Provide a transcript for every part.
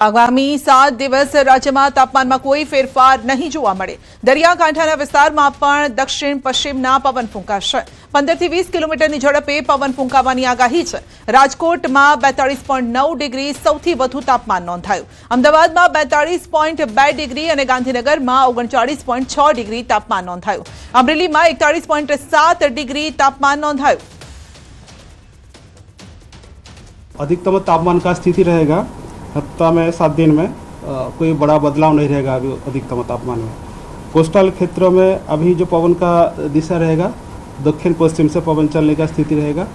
આગામી 7 દિવસ રાજ્યમાં તાપમાનમાં કોઈ ફેરફાર નહીં જોવા મળે। દરિયાકાંઠાના વિસ્તારમાં પણ દક્ષિણ પશ્ચિમના પવન ફૂંકાશે। 15 થી 20 કિલોમીટરની ઝડપે પવન ફૂંકાવાની આગાહી છે। રાજકોટમાં 42.9 ડિગ્રી સૌથી વધુ તાપમાન નોંધાયું। અમદાવાદમાં 42.2 ડિગ્રી અને ગાંધીનગરમાં 39.6 ડિગ્રી તાપમાન નોંધાયું। અમરેલીમાં 41.7 ડિગ્રી तापमान नोंधाયું। अधिकतम तापमान का स्थिति रहेगा हफ्ता में 7 दिन में कोई बड़ा बदलाव नहीं रहेगा अभी अधिकतम तापमान में। कोस्टल क्षेत्रों में अभी जो पवन का दिशा रहेगा दक्षिण पश्चिम से पवन चलने का स्थिति रहेगा।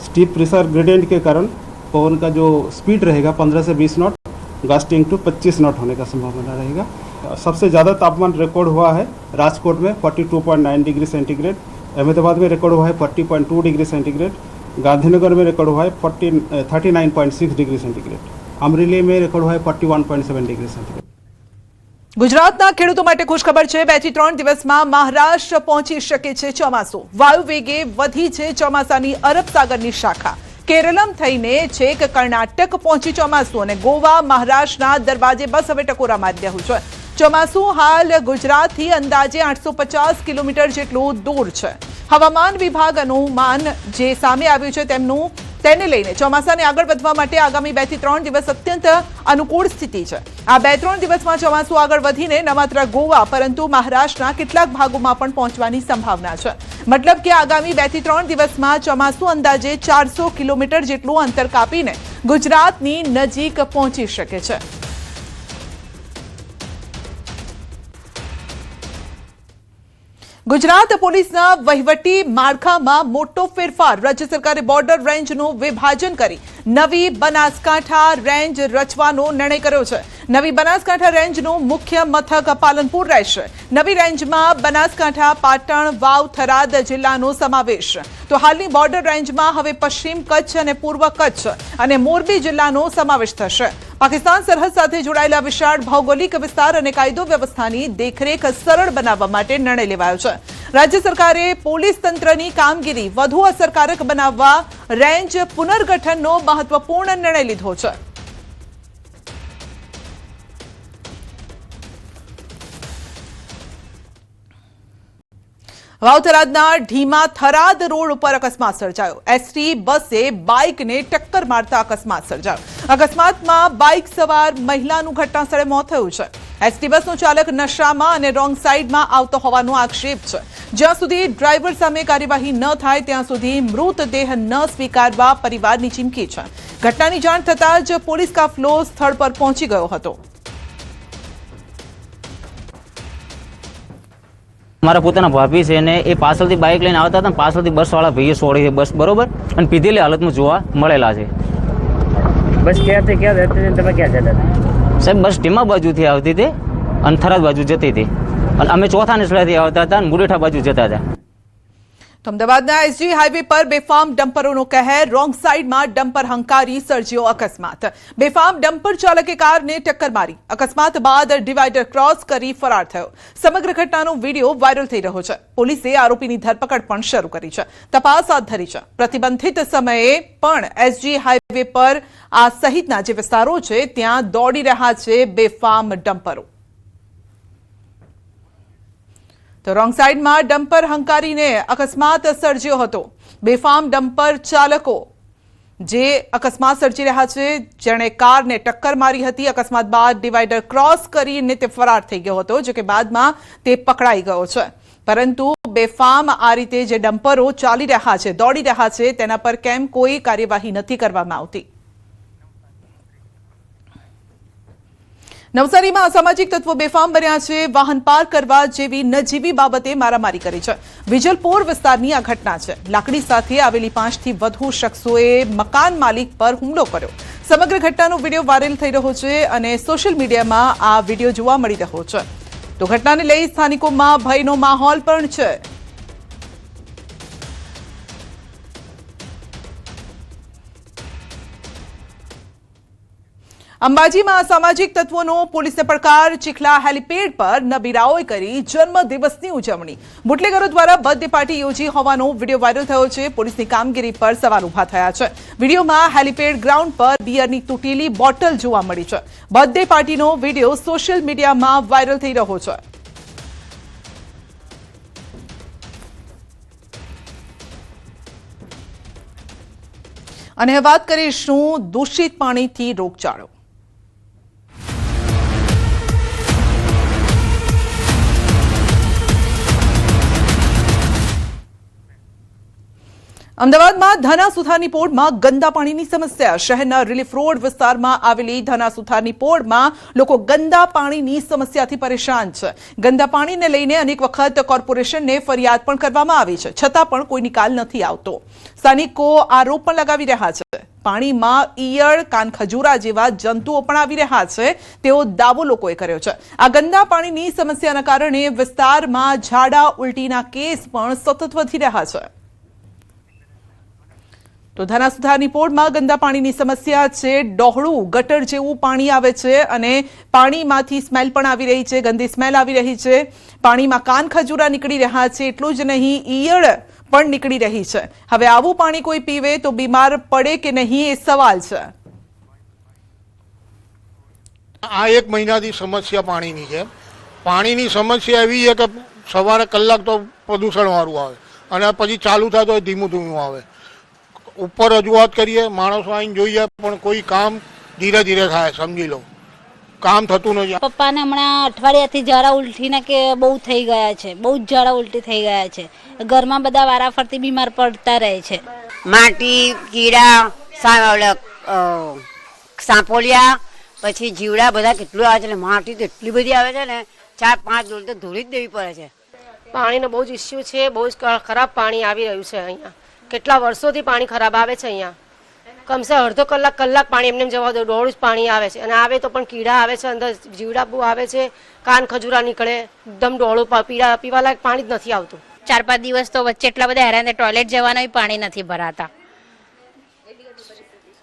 स्टीप प्रेशर ग्रेडियंट के कारण पवन का जो स्पीड रहेगा 15 से 20 नॉट, गस्टिंग टू 25 नॉट होने का संभावना रहेगा। सबसे ज़्यादा तापमान रिकॉर्ड हुआ है राजकोट में 42.9 डिग्री सेंटीग्रेड, अहमदाबाद में रिकॉर्ड हुआ है 40.2 डिग्री सेंटीग्रेड, गांधीनगर में रिकॉर्ड हुआ है 39.6 डिग्री सेंटीग्रेड, अमरेली में रिकॉर्ड हुआ है 41.7 डिग्री सेंटीग्रेड। ગુજરાતના ખેડૂતો માટે ખુશખબર છે। 2 થી 3 દિવસમાં મહારાષ્ટ્ર પહોંચી શકે છે ચોમાસું। વાયુ વેગે વધી છે ચોમાસાની અરબ સાગરની શાખા। કેરળમ થઈને છેક કર્ણાટક પહોંચી ચોમાસું અને ગોવા મહારાષ્ટ્રના દરવાજે બસ હવે ટકોરા મારી રહ્યું છે। ચોમાસું હાલ ગુજરાતથી અંદાજે 850 કિલોમીટર જેટલું દૂર છે। હવામાન વિભાગ અનુમાન જે સામે આવ્યું છે તેને લઈને ચોમાસાને આગળ વધવા માટે આગામી 2 થી 3 દિવસ અત્યંત અનુકૂળ સ્થિતિ છે। આ 2-3 દિવસમાં ચોમાસું આગળ વધીને ન માત્ર ગોવા પરંતુ મહારાષ્ટ્રના કેટલાક ભાગોમાં પણ પહોંચવાની સંભાવના છે। મતલબ કે આગામી 2 થી 3 દિવસમાં ચોમાસું અંદાજે 400 કિલોમીટર જેટલું અંતર કાપીને ગુજરાતની નજીક પહોંચી શકે છે। गुजरात पोलीसना वहीवटी माळखामां मोटो फेरफार। राज्य सरकारे बॉर्डर रेंजनुं विभाजन करी नवी बनासकांठा रेंज रचवानो निर्णय कर्यो छे। नवी बनासकांठा रेंजनुं मुख्य मथक पालनपुर रहेशे। नवी रेंजमां बनासकांठा, पाटण, वाव, थराद जिल्लानो समावेश। तो हालनी बॉर्डर रेंजमां हवे पश्चिम कच्छ अने पूर्व कच्छ अने मोरबी जिल्लानो समावेश थशे। पाकिस्तान सरहद साथे जोड़ायेला विशाळ भौगोलिक विस्तार अने कायदो व्यवस्थानी देखरेख सरळ बनाववा माटे निर्णय लेवायो छे। राज्य सरकारे पोलीस तंत्रनी कामगीरी वधु असरकारक बनाववा रेंज पुनर्गठननो महत्वपूर्ण निर्णय लीधो छे। वावथरादना ढीमा थराद रोड पर अकस्मात सर्जायो। एसटी बसे बाइक ने टक्कर मारता अकस्मात सर्जायो। अकस्मातमां बाइक सवार महिलानुं घटनास्थळे मोत थयुं छे। एसटी बसनो चालक नशामां अने रोंग साइडमां आवतो होવાનો आक्षेप છે। જ્યાં સુધી ડ્રાઈવર સામે કાર્યવાહી ન થાય ત્યાં સુધી મૃતદેહ ન સ્વીકારવા પરિવારની ચીમકી છે। ઘટનાની જાણ થતાં જ પોલીસ કાફલો સ્થળ પર પહોંચી ગયો હતો। મારા પોતાના ભાભી છે ને એ પાછળથી બાઇક લઈને આવતા હતા, પાછળથી બસવાળા ભાઈએ છોડી છે બસ, બરોબર, અને પીધેલી હાલતમાં જોવા મળેલા છે। બસ ક્યાં જતી હતી, તમે ક્યાં જતા હતા? સાહેબ બસ ઢીમા બાજુથી આવતી હતી અને થરાદ બાજુ જતી હતી અને અમે ચોથા નેસડાથી આવતા હતા અને મુરેઠા બાજુ જતા હતા। તો અમદાવાદના એસજી હાઈવે પર બેફામ ડમ્પરોનો કહેર। રોંગ સાઈડમાં ડમ્પર હંકારી સર્જ્યો અકસ્માત। બેફામ ડમ્પર ચાલકે કારને ટક્કર મારી। અકસ્માત બાદ ડિવાઈડર ક્રોસ કરી ફરાર થયો। સમગ્ર ઘટનાનો વિડીયો વાયરલ થઈ રહ્યો છે। પોલીસે આરોપીની ધરપકડ પણ શરૂ કરી છે। તપાસ હાથ ધરી છે। પ્રતિબંધિત સમયે પણ એસજી હાઈવે પર આ સહિતના જે વિસ્તારો છે ત્યાં દોડી રહ્યા છે બેફામ ડમ્પરો। तो रोंग साइड में डम्पर हंकारी ने अकस्मात सर्ज्यो हतो। बेफाम डम्पर चालको जे अकस्मात सर्जी रह्या छे, जेणे कार ने टक्कर मारी हती। अकस्मात बाद डिवाइडर क्रॉस करीने ते फरार थई गयो हतो, जो के बादमां ते पकड़ाई गयो छे। परंतु बेफाम आ रीते जे डम्परो चाली रह्या छे, दौड़ी रह्या छे, तेना पर केम कोई कार्यवाही नथी करवामां आवती। नवसारीमां असामाजिक तत्वो बेफाम बन्या छे। वाहन पार करवा जेवी नजीवी बाबते मारामारी करी छे। विजलपोर विस्तारनी आ घटना छे। लाकड़ी साथे आवेली 5 થી વધુ શખ્સોએ મકાન માલિક પર હુમલો કર્યો। સમગ્ર ઘટનાનો વિડીયો વાયરલ થઈ રહ્યો છે અને સોશિયલ મીડિયામાં આ વિડીયો જોવા મળી રહ્યો છે। તો ઘટનાને લઈ સ્થાનિકોમાં ભયનો માહોલ પણ છે। અંબાજીમાં અસામાજિક તત્વોનો પોલીસને પડકાર, ચીખલા હેલીપેડ પર નબીરાઓએ કરી જન્મદિવસની ઉજવણી. બુટલેગરો દ્વારા બર્થડે પાર્ટી યોજી હોવાનો વિડીયો વાયરલ થયો છે. પોલીસની કામગીરી પર સવાલ ઉભા થયા છે. વિડીયોમાં હેલીપેડ ગ્રાઉન્ડ પર બિયરની તૂટેલી બોટલ જોવા મળી છે. બર્થડે પાર્ટીનો વિડીયો સોશિયલ મીડિયામાં વાયરલ થઈ રહ્યો છે. અને વાત કરીશું દૂષિત પાણીથી રોગચાળો. અમદાવાદમાં ધનાસુથારની પોળમાં ગંદા પાણીની સમસ્યા. શહેરના રિલીફ રોડ વિસ્તારમાં આવેલી ધનાસુથારની પોળમાં લોકો ગંદા પાણીની સમસ્યાથી પરેશાન છે. ગંદા પાણીને લઈને અનેક વખત કોર્પોરેશનને ફરિયાદ પણ કરવામાં આવી છે, છતાં પણ કોઈ નિકાલ નથી આવતો. સ્થાનિકો આરોપ પણ લગાવી રહ્યા છે. પાણીમાં ઈયળ, કાનખજૂરા જેવા જંતુઓ પણ આવી રહ્યા છે, તેવો દાવો લોકોએ કર્યો છે. આ ગંદા પાણીની સમસ્યાના કારણે વિસ્તારમાં ઝાડા ઉલટીના કેસ પણ સતત વધી રહ્યા છે. તો ધનાસુથારની પોળમાં ગંદા પાણીની સમસ્યા છે. ડહોળું ગટર જેવું પાણી આવે છે અને પાણીમાંથી સ્મેલ પણ આવી રહી છે, ગંદી સ્મેલ આવી રહી છે. પાણીમાં કાનખજૂરા નીકળી રહ્યા છે. એટલું જ નહીં, ઈયળ પણ નીકળી રહી છે. હવે આવું પાણી કોઈ પીવે તો બીમાર પડે કે નહીં, એ સવાલ છે. આ એક મહિનાથી સમસ્યા પાણીની છે. પાણીની સમસ્યા એવી છે કે સવારે કલાક તો પ્રદૂષણ વાળું આવે અને પછી ચાલુ થાય તો ધીમું ધીમું આવે. ઉપર રજૂઆત કરીએ, માણસો આવીને જોઈએ, પણ કોઈ કામ ધીરે ધીરે થાય. સમજી લો, કામ થતું નથી. પપ્પાને હમણાં અઠવાડિયાથી ઝાડા ઉલટીના કે બહુ થઈ ગયા છે, બહુ જ ઝાડા ઉલટી થઈ ગયા છે. ઘરમાં બધા વારાફરતી બીમાર પડતા રહે છે. માટી, કીડા, સાંપોલિયા, પછી જીવડા બધા કેટલું આવે છે. માટી તો એટલી બધી આવે છે ને, 4-5 ડોલ તો ધોળી જ દેવી પડે છે. પાણીનો બહુ જ ઇસ્યુ છે. બહુ જ ખરાબ પાણી આવી રહ્યું છે. અહીંયા કેટલા વર્ષોથી પાણી ખરાબ આવે છે. અહીંયા કમસે અડધો કલાક પાણી એમને જવા દો, ડોળું જ પાણી આવે છે. અને આવે તો પણ કીડા આવે છે, અંદર જીવડા બહુ આવે છે, કાન ખજૂરા નીકળે, એકદમ ડોળું પીવાલાયક પાણી જ નથી આવતું. 4-5 દિવસ તો વચ્ચે એટલા બધા હેરાન, ટોયલેટ જવાના પાણી નથી ભરાતા.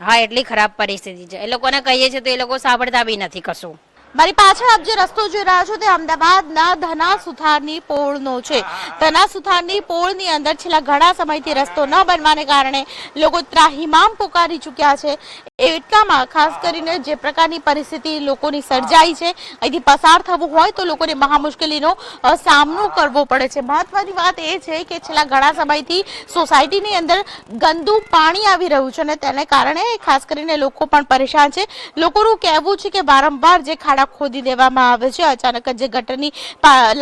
હા, એટલી ખરાબ પરિસ્થિતિ છે. એ લોકોને કહીએ છીએ તો એ લોકો સાંભળતા બી નથી કશું. મારી પાછળ આપ જે રસ્તો જોઈ રહ્યા છો તે અમદાવાદના ધનાસુથારની પોળનો છે. ધનાસુથારની પોળની અંદર છેલ્લા ઘણા સમયથી રસ્તો ન બનવાને કારણે લોકો ત્રાહિમામ પોકારી ચૂક્યા છે. એટલામાં ખાસ કરીને જે પ્રકારની પરિસ્થિતિ લોકોની સર્જાઈ છે, અહીંથી પસાર થવું હોય તો લોકોને મહા મુશ્કેલીનો સામનો કરવો પડે છે. મહત્વની વાત એ છે કે છેલ્લા ઘણા સમયથી સોસાયટીની અંદર ગંદુ પાણી આવી રહ્યું છે અને તેને કારણે ખાસ કરીને લોકો પણ પરેશાન છે. લોકોનું કહેવું છે કે વારંવાર જે ખાડા ખોદી દેવામાં આવે છે, અચાનક જ જે ગટરની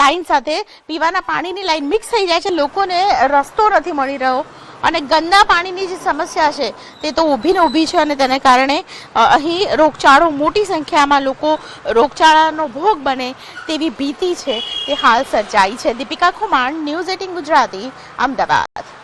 લાઈન સાથે પીવાના પાણીની લાઈન મિક્સ થઈ જાય છે, લોકોને રસ્તો નથી મળી રહ્યો અને ગંદા પાણીની જે સમસ્યા છે તે તો ઊભી ને ઊભી છે અને તેને કારણે અહીં રોગચાળો, મોટી સંખ્યામાં લોકો રોગચાળાનો ભોગ બને તેવી ભીતિ છે તે હાલ સર્જાઈ છે. દીપિકા ખુમાણ, ન્યૂઝ 18 ગુજરાતી, અમદાવાદ.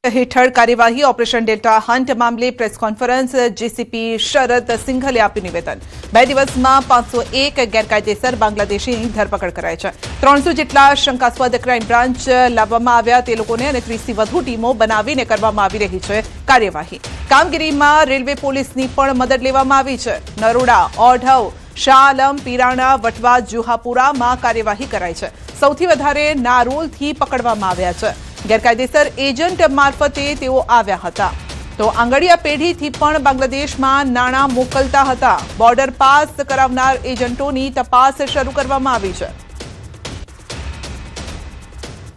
હેઠળ કાર્યવાહી ઓપરેશન ડેલ્ટા હન્ટ મામલે પ્રેસ કોન્ફરન્સ. જીસીપી શરદ સિંઘલે આપ્યું નિવેદન. 2 દિવસમાં 501 ગેરકાયદેસર બાંગ્લાદેશીની ધરપકડ કરાઈ છે. 300 જેટલા શંકાસ્પદ ક્રાઇમ બ્રાન્ચ લાવવામાં આવ્યા. તે લોકોને અને 30થી વધુ ટીમો બનાવીને કરવામાં આવી રહી છે કાર્યવાહી. કામગીરીમાં રેલવે પોલીસની પણ મદદ લેવામાં આવી છે. નરોડા, ઓઢવ, શાહ આલમ, પીરાણા, વટવા, જુહાપુરામાં કાર્યવાહી કરાઈ છે. સૌથી વધારે નારોલથી પકડવામાં આવ્યા છે. ગેરકાયદેસર એજન્ટ મારફતે તેઓ આવ્યા હતા. તો આંગળીયા પેઢીથી પણ બાંગ્લાદેશમાં નાણાં મોકલતા હતા. બોર્ડર પાસ કરાવનાર એજન્ટોની તપાસ શરૂ કરવામાં આવી છે.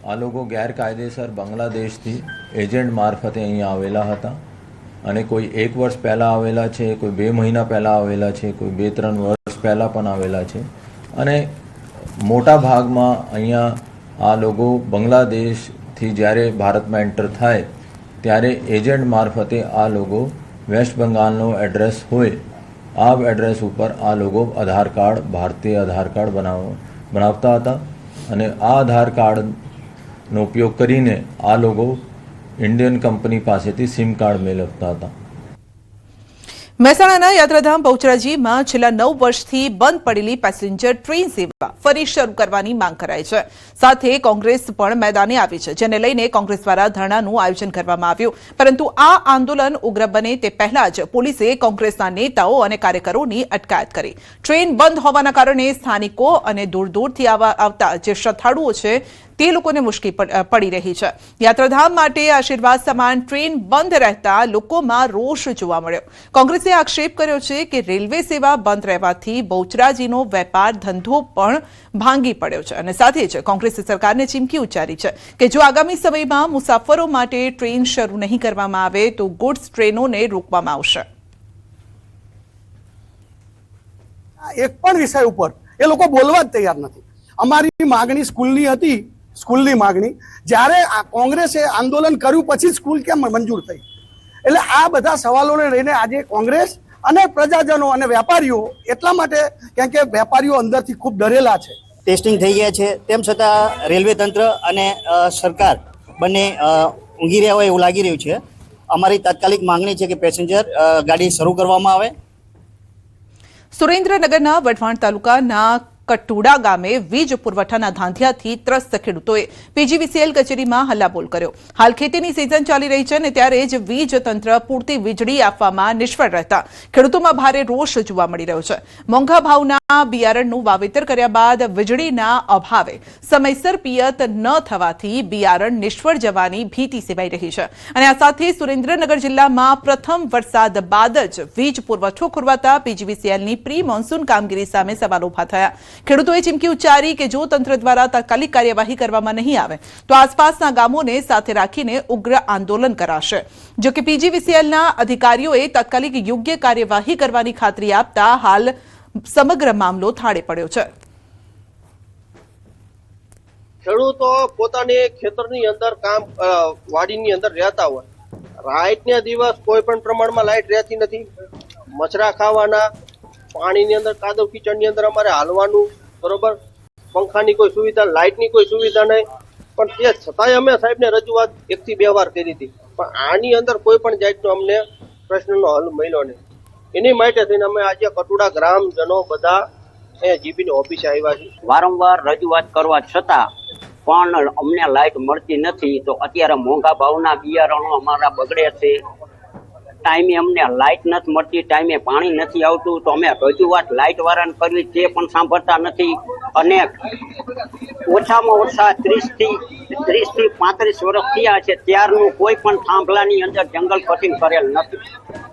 આ લોકો ગેરકાયદેસર બાંગ્લાદેશથી એજન્ટ મારફતે અહીંયા આવેલા હતા અને કોઈ 1 વર્ષ પહેલાં આવેલા છે, કોઈ 2 મહિના પહેલાં આવેલા છે, કોઈ 2-3 વર્ષ પહેલાં પણ આવેલા છે. અને મોટા ભાગમાં અહીંયા આ લોકો બાંગ્લાદેશથી જ્યારે ભારતમાં એન્ટર થાય ત્યારે એજન્ટ મારફતે આ લોકો વેસ્ટ બંગાળનો એડ્રેસ હોય, આ એડ્રેસ ઉપર આ લોકો આધાર કાર્ડ, ભારતીય આધાર કાર્ડ બનાવતા હતા અને આ આધાર કાર્ડનો ઉપયોગ કરીને આ લોકો ઇન્ડિયન કંપની પાસેથી સિમ કાર્ડ મેળવતા હતા. મહેસાણાના યાત્રાધામ બહુચરાજીમાં છેલ્લા 9 વર્ષથી બંધ પડેલી પેસેન્જર ટ્રેન સેવા ફરી શરૂ કરવાની માંગ કરાઈ છે. સાથે કોંગ્રેસ પણ મેદાને આવી છે, જેને લઈને કોંગ્રેસ દ્વારા ધરણાનું આયોજન કરવામાં આવ્યું. પરંતુ આ આંદોલન ઉગ્ર બને તે પહેલા જ પોલીસે કોંગ્રેસના નેતાઓ અને કાર્યકરોની અટકાયત કરી. ટ્રેન બંધ હોવાના કારણે સ્થાનિકો અને દૂર-દૂરથી આવતા જે શ્રદ્ધાળુઓ છે તે લોકોને મુશ્કેલી પડી રહી છે. યાત્રાધામ માટે આશીર્વાદ સમાન ટ્રેન બંધ રહેતા લોકોમાં રોષ જોવા મળ્યો. કોંગ્રેસે આક્ષેપ કર્યો છે કે રેલવે સેવા બંધ રહેવાથી બહુચરાજીનો વેપાર ધંધો પણ ભાંગી પડ્યો છે અને સાથે જ કોંગ્રેસે સરકારને ચીમકી ઉચ્ચારી છે કે જો આગામી સમયમાં મુસાફરો માટે ટ્રેન શરૂ નહીં કરવામાં આવે તો ગુડ્સ ટ્રેનોને રોકવામાં આવશે. એક પણ વિષય ઉપર એ લોકો બોલવા જ તૈયાર નથી. અમારી માગણી સ્કૂલની હતી, સ્કૂલની માગણી જ્યારે કોંગ્રેસે આંદોલન કર્યું પછી સ્કૂલ કેમ મંજૂર થઈ? એટલે આ બધા સવાલોને લઈને આજે કોંગ્રેસ અને પ્રજાજનો અને વેપારીઓ એટલા માટે કેમ કે વેપારીઓ અંદરથી ખૂબ ડરેલા છે. ટેસ્ટિંગ થઈ ગયા છે તેમ છતાં રેલવે તંત્ર અને સરકાર બંને ઊંઘી રહ્યા હોય એવું લાગી રહ્યું છે. અમારી તાત્કાલિક માંગણી છે કે પેસેન્જર ગાડી શરૂ કરવામાં આવે. સુરેન્દ્રનગરના વઢવાણ તાલુકાના કટુડા ગામે વીજ પુરવઠાના ધાંધિયાથી ત્રસ્ત ખેડૂતોએ પીજીવીસીએલ કચેરીમાં હલ્લાબોલ કર્યો. હાલ ખેતીની સિઝન ચાલી રહી છે અને ત્યારે જ વીજ તંત્ર પૂરતી વીજળી આપવામાં નિષ્ફળ રહેતા ખેડૂતોમાં ભારે રોષ જોવા મળી રહ્યો છે. મોંઘા ભાવના બિયારણનું વાવેતર કર્યા બાદ વીજળીના અભાવે સમયસર પિયત ન થવાથી બિયારણ નિષ્ફળ જવાની ભીતિ સેવાઈ રહી છે. અને આ સાથે સુરેન્દ્રનગર જિલ્લામાં પ્રથમ વરસાદ બાદ જ વીજ પુરવઠો ખોરવાતા પીજીવીસીએલની પ્રી મોન્સૂન કામગીરી સામે સવાલ ઉભા થયા. ખેડૂતોએ ચીમકી ઉચ્ચારી કે જો તંત્ર દ્વારા તાત્કાલિક કાર્યવાહી કરવામાં નહીં આવે તો આસપાસના ગામોને સાથે રાખીને ઉગ્ર આંદોલન કરાશે. જો કે પીજીવીસીએલના અધિકારીઓએ તાત્કાલિક યોગ્ય કાર્યવાહી કરવાની ખાતરી આપતા હાલ સમગ્ર મામલો થાળે પડ્યો છે. ખેડૂતો પોતાની ખેતરની અંદર કામ વાડીની અંદર રહેતા હોય, રાઈટના દિવસ કોઈ પણ પ્રમાણમાં લાઈટ રહેતી નથી, મચરા ખાવાના, પાણીની અંદર કાદવ કિચડની અંદર અમારે હાલવાનું, બરોબર, પંખાની કોઈ સુવિધા, લાઇટની કોઈ સુવિધા નહીં. પણ તે છતાંય અમે સાહેબને રજૂઆત 1 થી 2 વાર કરી હતી, પણ આની અંદર કોઈ પણ જાતનો અમને પ્રશ્નનો હલ મળ્યો નહીં. એની માટે થઈને અમે આજે કટુડા ગ્રામજનો બધા અહીંયા જીબીની ઓફિસે આવ્યા છીએ. વારંવાર રજૂઆત કરવા છતાં પણ અમને લાઇટ મળતી નથી. તો અત્યારે મોંઘા ભાવના બિયારણો અમારા બગડે છે, ટાઈમે અમને લાઇટ નથી મળતી, ટાઈમે પાણી નથી આવતું. તો અમે રજૂઆત લાઇટ વાળાને કરવી તે પણ સાંભળતા નથી. અને ઓછામાં ઓછા 30 થી 35 વર્ષ થયા છે ત્યારનું કોઈ પણ થાંભલાની અંદર જંગલ કટિંગ કરેલ નથી.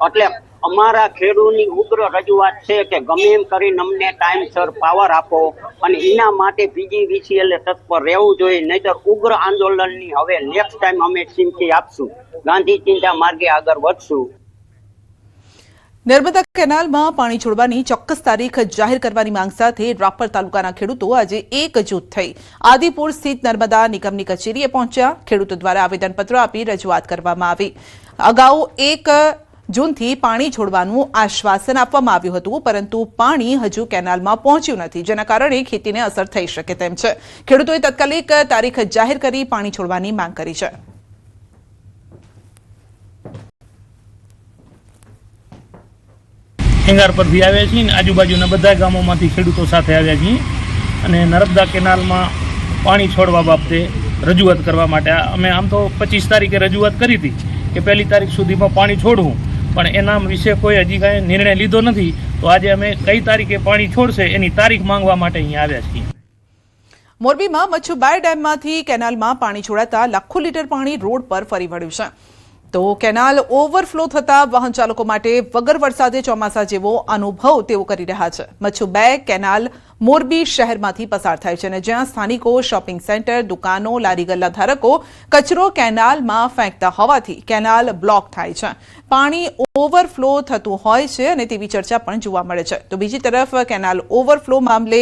એટલે અમારા ખેડૂતની ઉગ્ર રજૂઆત છે કે ગમે એમ કરીને અમને ટાઈમસર પાવર આપો અને એના માટે પીજીવીસીએલે તત્પર રહેવું જોઈએ, નહીતર ઉગ્ર આંદોલનની હવે નેક્સ્ટ ટાઈમ અમે ચીમકી આપશું. ગાંધી ચિંતા માર્ગે આગળ વધશું. નર્મદા કેનાલમાં પાણી છોડવાની ચોક્કસ તારીખ જાહેર કરવાની માંગ સાથે રાપર તાલુકાના ખેડૂતો આજે એકજૂથ થઈ આદિપુર સ્થિત નર્મદા નિગમની કચેરીએ પહોંચ્યા. ખેડૂતો દ્વારા આવેદનપત્ર આપી રજૂઆત કરવામાં આવી. અગાઉ 1 જૂનથી પાણી છોડવાનું આશ્વાસન આપવામાં આવ્યું હતું, પરંતુ પાણી હજુ કેનાલમાં પહોંચ્યું નથી, જેના કારણે ખેતીને અસર થઈ શકે તેમ છે. ખેડૂતોએ તાત્કાલિક તારીખ જાહેર કરી પાણી છોડવાની માંગ કરી છે. ખેંગાર પરથી આવ્યા છીએ અને આજુબાજુના બધા ગામોમાંથી ખેડૂતો સાથે આવ્યા છીએ અને નર્મદા કેનાલમાં પાણી છોડવા બાબતે રજૂઆત કરવા માટે અમે આમ તો 25 તારીખે રજૂઆત કરી હતી કે 1 તારીખ સુધીમાં પાણી છોડવું, પણ એના વિશે કોઈ હજી કાંઈ નિર્ણય લીધો નથી. તો આજે અમે કઈ તારીખે પાણી છોડશે એની તારીખ માંગવા માટે અહીંયા આવ્યા છીએ. મોરબીમાં મચ્છુબાર ડેમમાંથી કેનાલમાં પાણી છોડાતા લાખો લીટર પાણી રોડ પર ફરી વળ્યું છે. તો કેનાલ ઓવરફ્લો થતા વાહન ચાલકો માટે વગર વરસાદે ચોમાસા જેવો અનુભવ તેઓ કરી રહ્યા છે. મચ્છુબાર કેનાલ મોરબી શહેરમાંથી પસાર થાય છે અને જ્યાં સ્થાનિકો શોપિંગ સેન્ટર, દુકાનો, લારી ગલ્લા ધારકો કચરો કેનાલમાં ફેંકતા હોવાથી કેનાલ બ્લોક થાય છે. પાણી ઓવરફ્લો થતું હોય છે અને તેવી ચર્ચા પણ જોવા મળે છે. તો બીજી તરફ કેનાલ ઓવરફ્લો મામલે